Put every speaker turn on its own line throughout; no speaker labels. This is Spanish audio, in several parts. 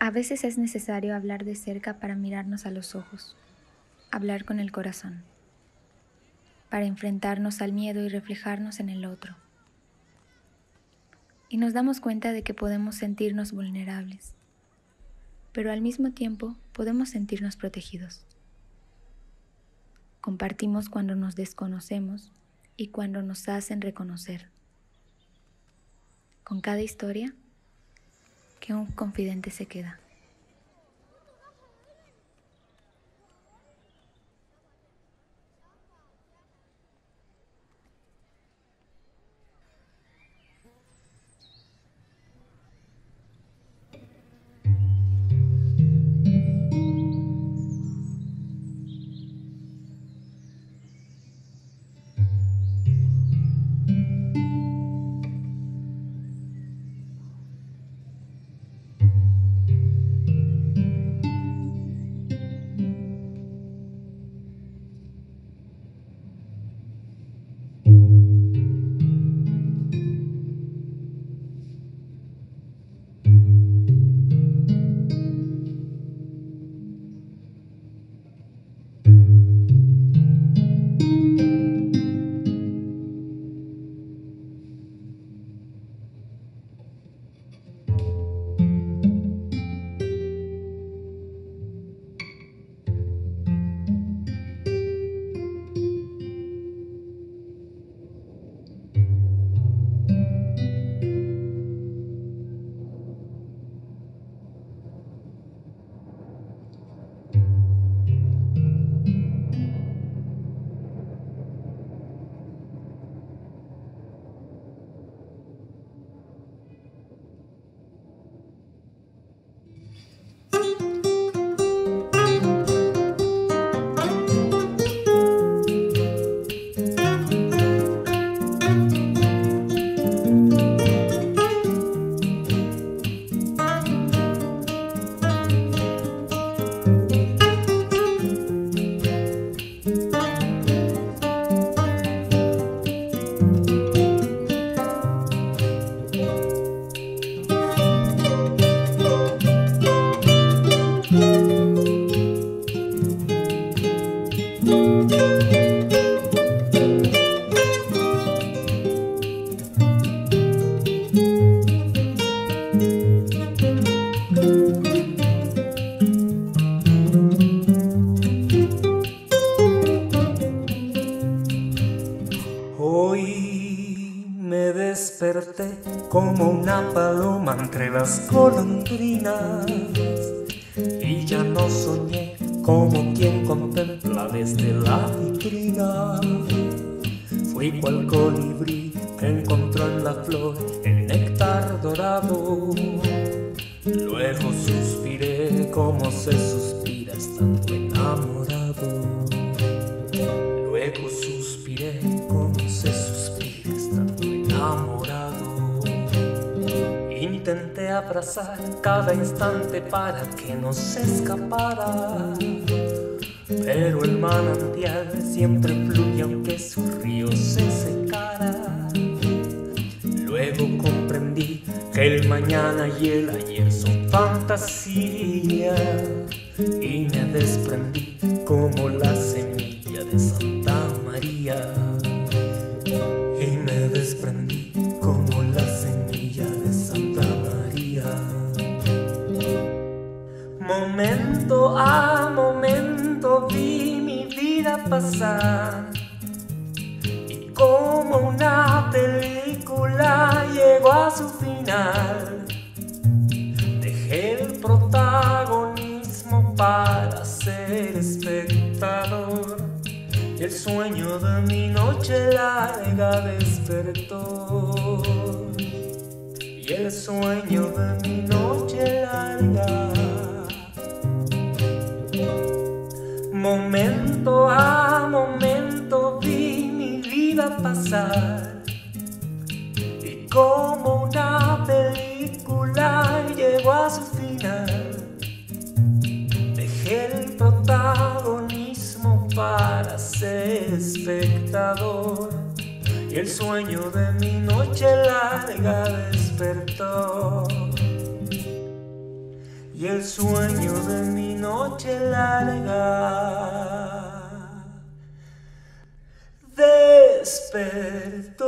A veces es necesario hablar de cerca para mirarnos a los ojos, hablar con el corazón, para enfrentarnos al miedo y reflejarnos en el otro. Y nos damos cuenta de que podemos sentirnos vulnerables, pero al mismo tiempo podemos sentirnos protegidos. Compartimos cuando nos desconocemos y cuando nos hacen reconocer. Con cada historia, que un confidente se queda.
Hoy me desperté como una paloma entre las golondrinas y ya no soñé como quien contempla desde la vitrina. Fui cual colibrí que encontró en la flor el néctar dorado. Luego suspiré como se suspira estando enamorado. Luego suspiré como se suspira estando enamorado. Intenté abrazar cada instante para que no se escapara, pero el manantial siempre fluye aunque su río se secara. Luego comprendí que el mañana y el ayer son fantasía y me desprendí como la semilla de Santa María. Y me desprendí como la semilla de Santa María. Momento a momento vi mi vida pasar y como una película llegó a su final. Dejé el protagonismo para ser espectador y el sueño de mi noche larga despertó. Y el sueño de mi noche larga. Momento a momento vi mi vida pasar y como una película llegó a su final. Dejé el protagonismo para ser espectador y el sueño de mi noche larga despertó. y el sueño de mi noche larga despertó.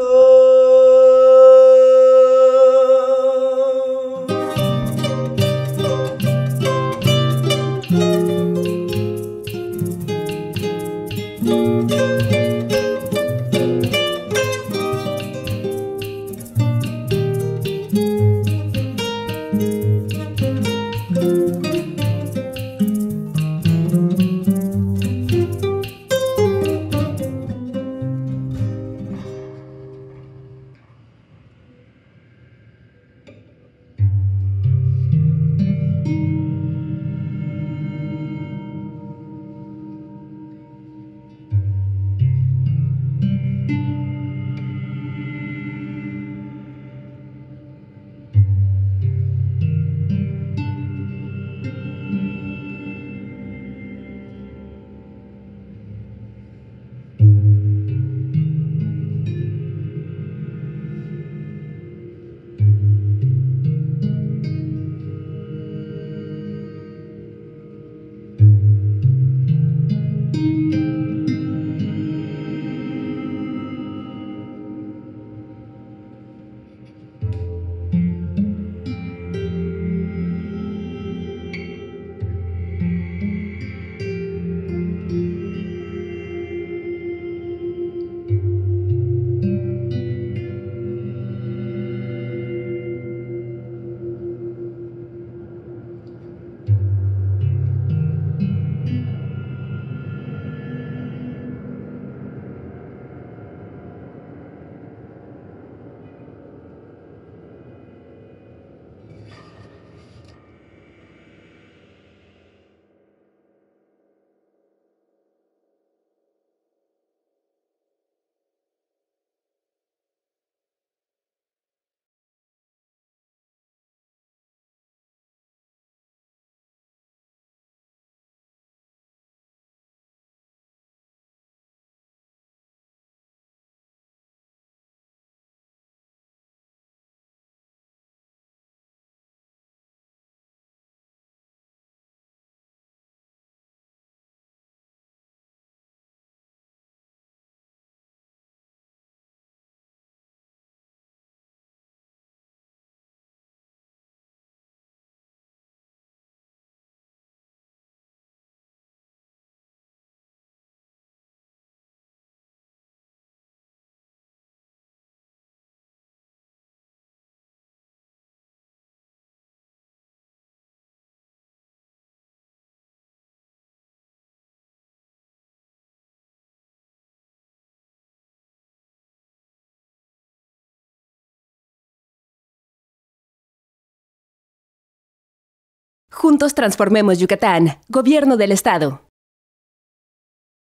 Juntos transformemos Yucatán. Gobierno del Estado.